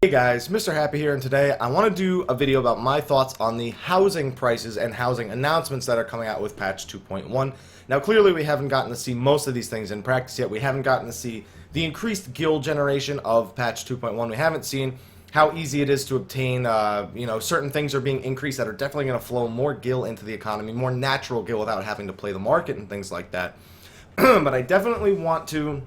Hey guys, Mr. Happy here, and today I want to do a video about my thoughts on the housing prices and housing announcements that are coming out with patch 2.1. Now clearly we haven't gotten to see most of these things in practice yet. We haven't gotten to see the increased guild generation of patch 2.1. We haven't seen how easy it is to obtain, certain things are being increased that are definitely going to flow more gil into the economy, more natural gil without having to play the market and things like that. But I definitely want to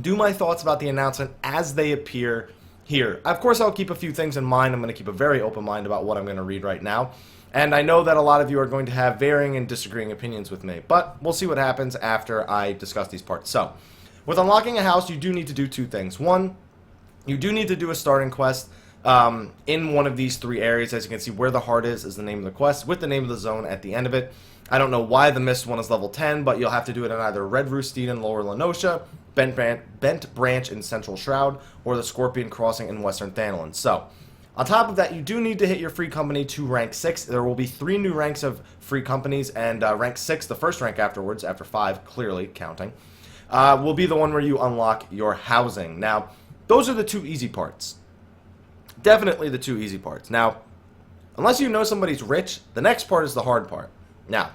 do my thoughts about the announcement as they appear here. Of course, I'll keep a few things in mind. I'm going to keep a very open mind about what I'm going to read right now. And I know that a lot of you are going to have varying and disagreeing opinions with me, but we'll see what happens after I discuss these parts. So, with unlocking a house, you do need to do two things. One, you do need to do a starting quest in one of these three areas. As you can see, where the heart is the name of the quest, with the name of the zone at the end of it. I don't know why the mist one is level 10, but you'll have to do it in either Red Roostede in Lower Lenosha, Bent Branch in Central Shroud, or the Scorpion Crossing in Western Thanalan. So, on top of that, you do need to hit your free company to rank 6. There will be 3 new ranks of free companies, and rank 6, the first rank afterwards, after 5, clearly counting, will be the one where you unlock your housing. Now, those are the two easy parts. Definitely the two easy parts. Now, unless you know somebody's rich, the next part is the hard part. Now,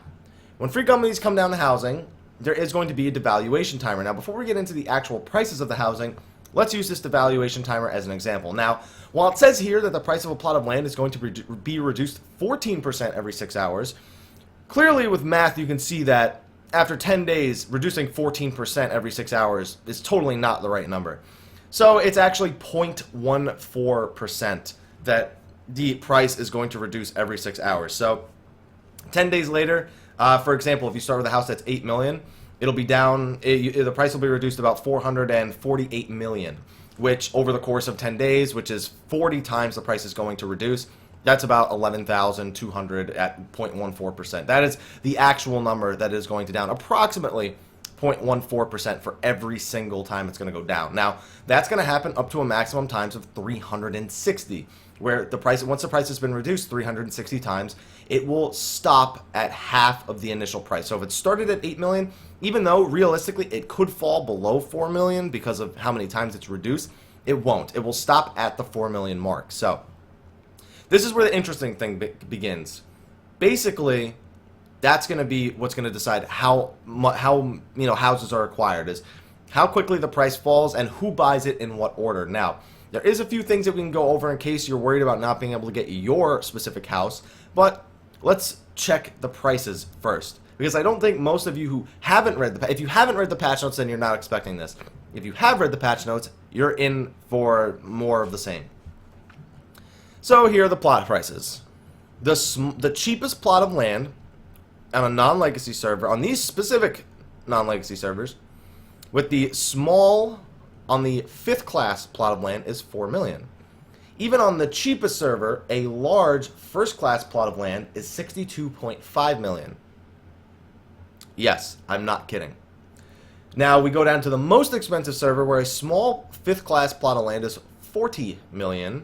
when free companies come down to housing, there is going to be a devaluation timer. Now, before we get into the actual prices of the housing, let's use this devaluation timer as an example. Now, while it says here that the price of a plot of land is going to be reduced 14% every 6 hours, clearly with math you can see that after 10 days, reducing 14% every 6 hours is totally not the right number. So it's actually 0.14% that the price is going to reduce every 6 hours. So 10 days later, for example, if you start with a house that's 8 million, it'll be down, the price will be reduced about 448 million, which over the course of 10 days, which is 40 times the price is going to reduce, that's about 11,200 at 0.14%. That is the actual number that is going to down, approximately 0.14% for every single time it's going to go down. Now, that's going to happen up to a maximum times of 360, where the price, once the price has been reduced 360 times, it will stop at half of the initial price. So if it started at 8 million, even though realistically it could fall below 4 million because of how many times it's reduced, it won't. It will stop at the 4 million mark. So this is where the interesting thing begins. Basically, that's going to be what's going to decide how houses are acquired, is how quickly the price falls and who buys it in what order. Now, there is a few things that we can go over in case you're worried about not being able to get your specific house, but let's check the prices first, because I don't think most of you who haven't read if you haven't read the patch notes, then you're not expecting this. If you have read the patch notes, you're in for more of the same. So here are the plot prices. The cheapest plot of land on a non-legacy server, on these specific non-legacy servers, with the small on the 5th class plot of land is 4 million. Even on the cheapest server, a large 1st class plot of land is 62.5 million. Yes, I'm not kidding. Now we go down to the most expensive server, where a small 5th class plot of land is 40 million,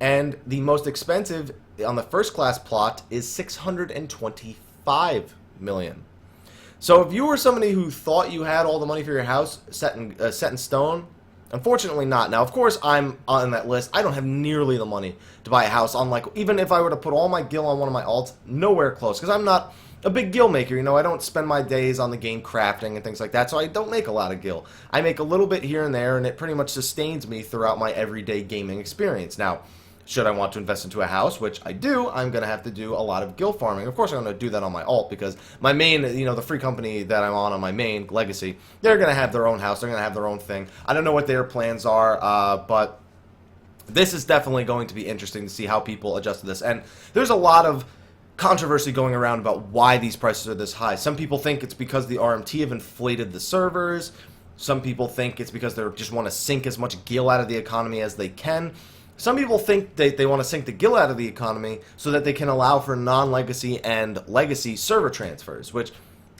and the most expensive on the 1st class plot is 625 million. So if you were somebody who thought you had all the money for your house set in stone, unfortunately not. Now, of course, I'm on that list. I don't have nearly the money to buy a house. Even if I were to put all my gil on one of my alts, nowhere close, because I'm not a big gil maker. You know, I don't spend my days on the game crafting and things like that, so I don't make a lot of gil. I make a little bit here and there, and it pretty much sustains me throughout my everyday gaming experience. Now, should I want to invest into a house, which I do, I'm going to have to do a lot of gil farming. Of course, I'm going to do that on my alt, because my main, the free company that I'm on my main, Legacy, they're going to have their own house. They're going to have their own thing. I don't know what their plans are, but this is definitely going to be interesting to see how people adjust to this. And there's a lot of controversy going around about why these prices are this high. Some people think it's because the RMT have inflated the servers. Some people think it's because they just want to sink as much gil out of the economy as they can. Some people think they want to sink the gil out of the economy so that they can allow for non-legacy and legacy server transfers, which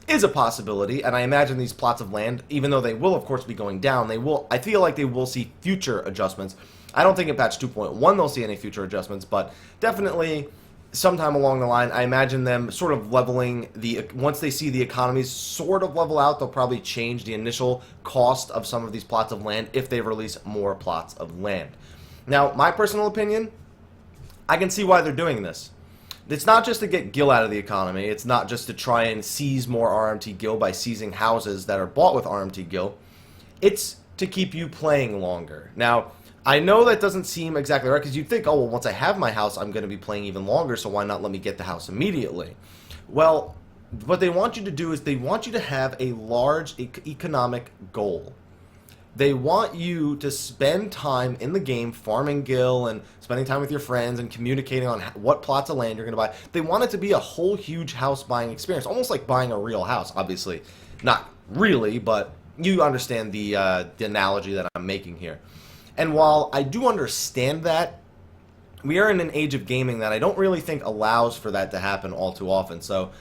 is a possibility, and I imagine these plots of land, even though they will of course be going down, I feel like they will see future adjustments. I don't think in patch 2.1 they'll see any future adjustments, but definitely sometime along the line, I imagine them sort of leveling once they see the economies sort of level out, they'll probably change the initial cost of some of these plots of land if they release more plots of land. Now, my personal opinion, I can see why they're doing this. It's not just to get gil out of the economy. It's not just to try and seize more RMT gil by seizing houses that are bought with RMT gil. It's to keep you playing longer. Now, I know that doesn't seem exactly right because you'd think, oh, well, once I have my house, I'm going to be playing even longer, so why not let me get the house immediately? Well, what they want you to do is they want you to have a large economic goal. They want you to spend time in the game farming gil and spending time with your friends and communicating on what plots of land you're going to buy. They want it to be a whole huge house buying experience, almost like buying a real house. Obviously, not really, but you understand the analogy that I'm making here. And while I do understand that, we are in an age of gaming that I don't really think allows for that to happen all too often. So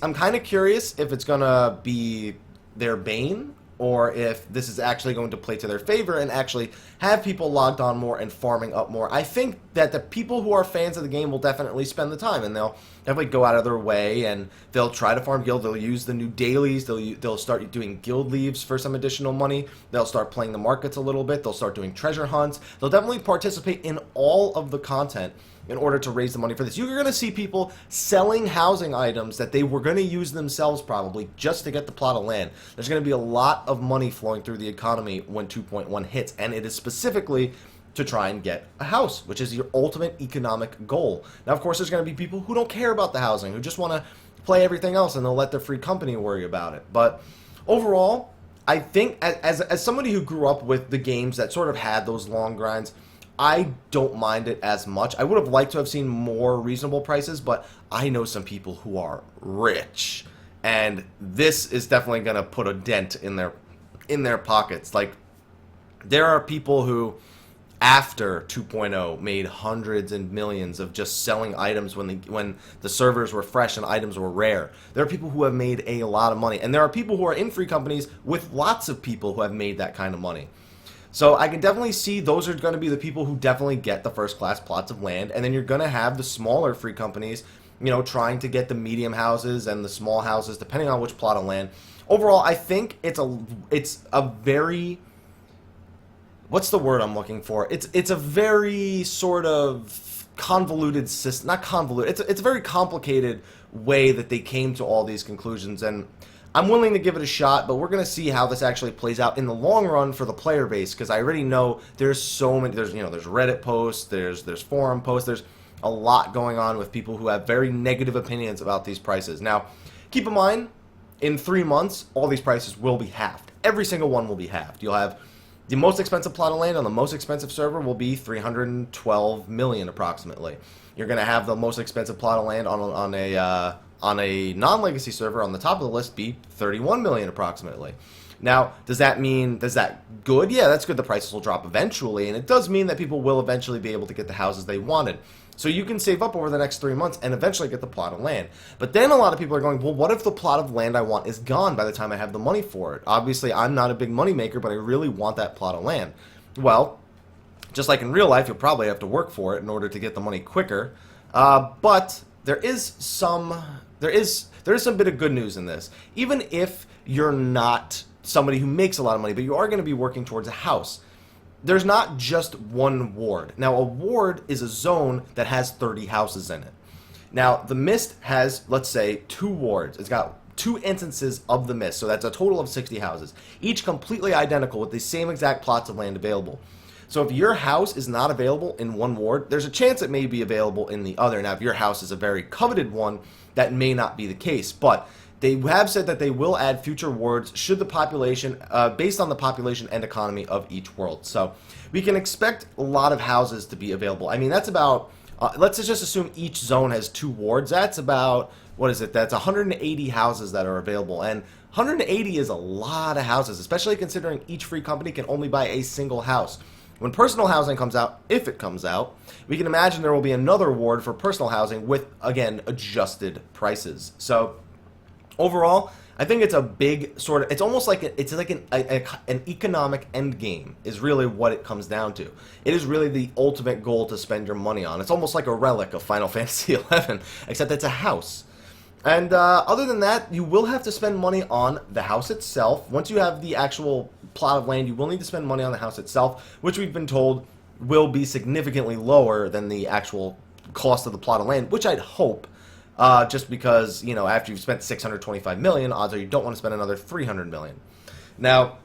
I'm kind of curious if it's going to be their bane or if this is actually going to play to their favor and actually have people logged on more and farming up more. I think that the people who are fans of the game will definitely spend the time, and they'll definitely go out of their way, and they'll try to farm guild. They'll use the new dailies. They'll start doing guild leaves for some additional money. They'll start playing the markets a little bit. They'll start doing treasure hunts. They'll definitely participate in all of the content in order to raise the money for this. You're going to see people selling housing items that they were going to use themselves probably just to get the plot of land. There's going to be a lot of money flowing through the economy when 2.1 hits, and it is specifically to try and get a house, which is your ultimate economic goal. Now, of course, there's going to be people who don't care about the housing, who just want to play everything else, and they'll let their free company worry about it. But overall, I think as somebody who grew up with the games that sort of had those long grinds, I don't mind it as much. I would have liked to have seen more reasonable prices, but I know some people who are rich, and this is definitely going to put a dent in their pockets. Like, there are people who, after 2.0, made hundreds and millions of just selling items when the servers were fresh and items were rare. There are people who have made a lot of money, and there are people who are in free companies with lots of people who have made that kind of money. So I can definitely see those are going to be the people who definitely get the first class plots of land, and then you're going to have the smaller free companies, you know, trying to get the medium houses and the small houses, depending on which plot of land. Overall, I think it's a very, what's the word I'm looking for? It's a very sort of convoluted system, not convoluted. It's a very complicated way that they came to all these conclusions, and I'm willing to give it a shot, but we're going to see how this actually plays out in the long run for the player base, because I already know there's so many, there's Reddit posts, there's forum posts, there's a lot going on with people who have very negative opinions about these prices. Now, keep in mind, in 3 months, all these prices will be halved. Every single one will be halved. You'll have the most expensive plot of land on the most expensive server will be 312 million approximately. You're going to have the most expensive plot of land on a non-legacy server on the top of the list be 31 million approximately. Now, does that good? Yeah, that's good. The prices will drop eventually, and it does mean that people will eventually be able to get the houses they wanted. So you can save up over the next 3 months and eventually get the plot of land. But then a lot of people are going, well, what if the plot of land I want is gone by the time I have the money for it? Obviously, I'm not a big money maker, but I really want that plot of land. Well, just like in real life, you'll probably have to work for it in order to get the money quicker. But there is some bit of good news in this. Even if you're not somebody who makes a lot of money, but you are going to be working towards a house, there's not just one ward. Now, a ward is a zone that has 30 houses in it. Now, the Mist has, let's say, 2 wards. It's got 2 instances of the Mist, so that's a total of 60 houses, each completely identical with the same exact plots of land available. So if your house is not available in one ward, there's a chance it may be available in the other. Now, if your house is a very coveted one, that may not be the case, but they have said that they will add future wards should the population, based on the population and economy of each world. So we can expect a lot of houses to be available. I mean, that's about, let's just assume each zone has 2 wards. That's about, what is it? That's 180 houses that are available. And 180 is a lot of houses, especially considering each free company can only buy a single house. When personal housing comes out, if it comes out, we can imagine there will be another ward for personal housing with, again, adjusted prices. So overall, I think it's a big sort of, it's almost like an economic end game is really what it comes down to. It is really the ultimate goal to spend your money on. It's almost like a relic of Final Fantasy XI, except it's a house. And other than that, you will have to spend money on the house itself. Once you have the actual plot of land, you will need to spend money on the house itself, which we've been told will be significantly lower than the actual cost of the plot of land, which I'd hope, just because, you know, after you've spent 625 million, odds are you don't want to spend another 300 million. Now,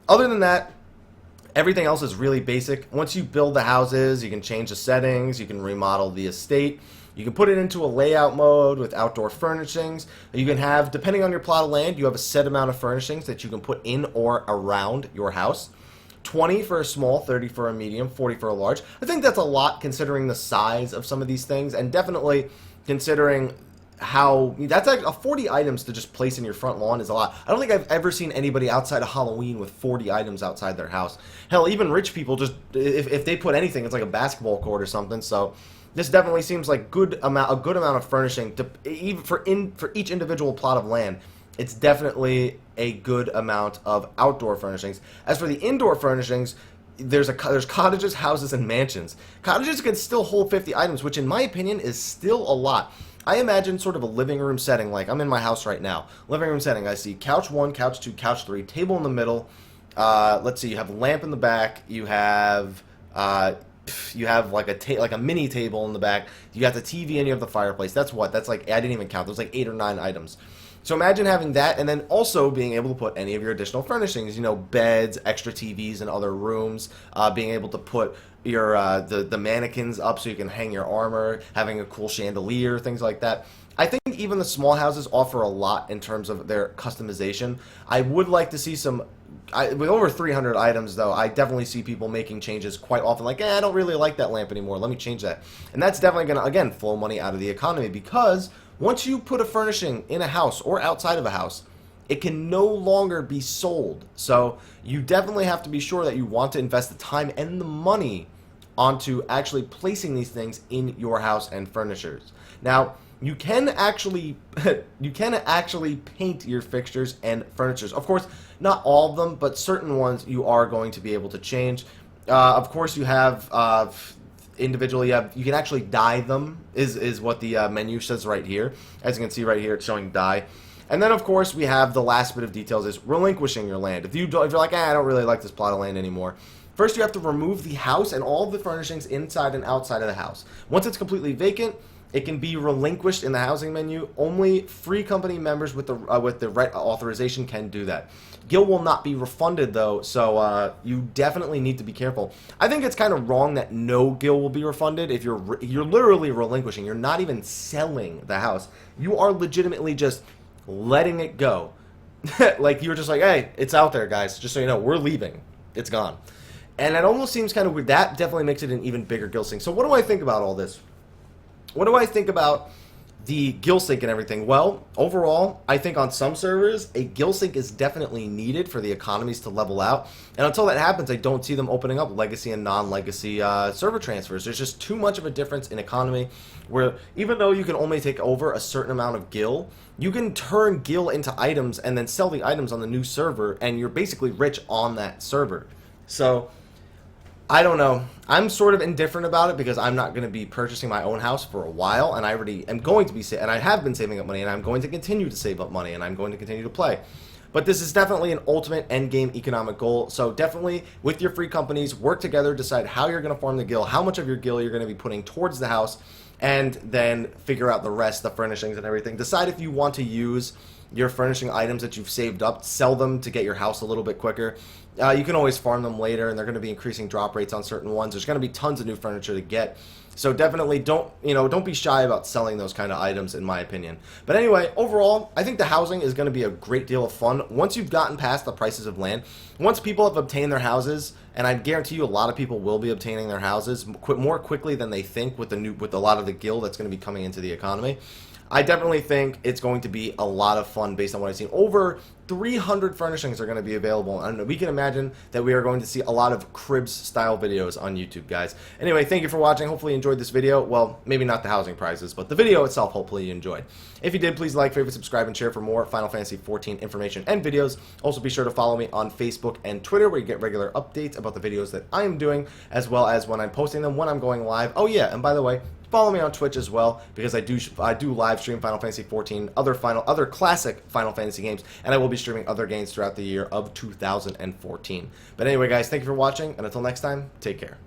other than that, everything else is really basic. Once you build the houses, you can change the settings, you can remodel the estate, you can put it into a layout mode with outdoor furnishings. You can have, depending on your plot of land, you have a set amount of furnishings that you can put in or around your house. 20 for a small, 30 for a medium, 40 for a large. I think that's a lot considering the size of some of these things, and definitely considering how that's like 40 items to just place in your front lawn is a lot. I don't think I've ever seen anybody outside of Halloween with 40 items outside their house. Hell, even rich people, just if they put anything, it's like a basketball court or something. So this definitely seems like a good amount of furnishing to even for each individual plot of land. It's definitely a good amount of outdoor furnishings. As for the indoor furnishings, there's cottages, houses, and mansions. Cottages can still hold 50 items, which in my opinion is still a lot. I imagine sort of a living room setting, like I'm in my house right now. Living room setting, I see couch 1, couch 2, couch 3, table in the middle. Let's see, you have a lamp in the back. You have like a mini table in the back. You got the TV and you have the fireplace. That's like, I didn't even count. There's like 8 or 9 items. So imagine having that, and then also being able to put any of your additional furnishings, you know, beds, extra TVs in other rooms, being able to put your the mannequins up so you can hang your armor, having a cool chandelier, things like that. I think even the small houses offer a lot in terms of their customization. I would like to see some, with over 300 items though, I definitely see people making changes quite often, like, I don't really like that lamp anymore, let me change that. And that's definitely going to, again, flow money out of the economy, because once you put a furnishing in a house or outside of a house, it can no longer be sold. So you definitely have to be sure that you want to invest the time and the money onto actually placing these things in your house and furnitures. Now, you can actually paint your fixtures and furnitures. Of course, not all of them, but certain ones you are going to be able to change. Of course, you have individually, you can actually dye them, is what the menu says right here. As you can see right here, it's showing dye. And then, of course, we have the last bit of details is relinquishing your land. If you're like, I don't really like this plot of land anymore, first you have to remove the house and all of the furnishings inside and outside of the house. Once it's completely vacant, it can be relinquished in the housing menu. Only free company members with the right authorization can do that. Gil will not be refunded though, so you definitely need to be careful. I think it's kind of wrong that no Gil will be refunded if you're literally relinquishing. You're not even selling the house. You are legitimately just letting it go. Like you're just like, hey, it's out there, guys. Just so you know, we're leaving. It's gone. And it almost seems kind of weird. That definitely makes it an even bigger Gil sync. So what do I think about all this? What do I think about the Gil sync and everything? Well, overall, I think on some servers, a Gil sync is definitely needed for the economies to level out. And until that happens, I don't see them opening up legacy and non-legacy server transfers. There's just too much of a difference in economy where even though you can only take over a certain amount of Gil, you can turn Gil into items and then sell the items on the new server, and you're basically rich on that server. So I don't know. I'm sort of indifferent about it because I'm not going to be purchasing my own house for a while, and I already am going to be, and I have been saving up money, and I'm going to continue to save up money, and I'm going to continue to play. But this is definitely an ultimate end game economic goal. So definitely, with your free companies, work together, decide how you're going to farm the Gil, how much of your Gil you're going to be putting towards the house, and then figure out the rest, the furnishings and everything. Decide if you want to use your furnishing items that you've saved up, sell them to get your house a little bit quicker. You can always farm them later, and they're going to be increasing drop rates on certain ones. There's going to be tons of new furniture to get. So definitely don't be shy about selling those kind of items, in my opinion. But anyway, overall, I think the housing is going to be a great deal of fun once you've gotten past the prices of land. Once people have obtained their houses, and I guarantee you a lot of people will be obtaining their houses more quickly than they think with a lot of the Gil that's going to be coming into the economy. I definitely think it's going to be a lot of fun based on what I've seen. Over 300 furnishings are going to be available, and we can imagine that we are going to see a lot of cribs-style videos on YouTube, guys. Anyway, thank you for watching. Hopefully you enjoyed this video. Well, maybe not the housing prizes, but the video itself, hopefully you enjoyed. If you did, please like, favorite, subscribe, and share for more Final Fantasy XIV information and videos. Also, be sure to follow me on Facebook and Twitter, where you get regular updates about the videos that I am doing, as well as when I'm posting them, when I'm going live. Oh yeah, and by the way, follow me on Twitch as well, because I do live stream Final Fantasy XIV, other classic Final Fantasy games, and I will be streaming other games throughout the year of 2014. But anyway, guys, thank you for watching, and until next time, take care.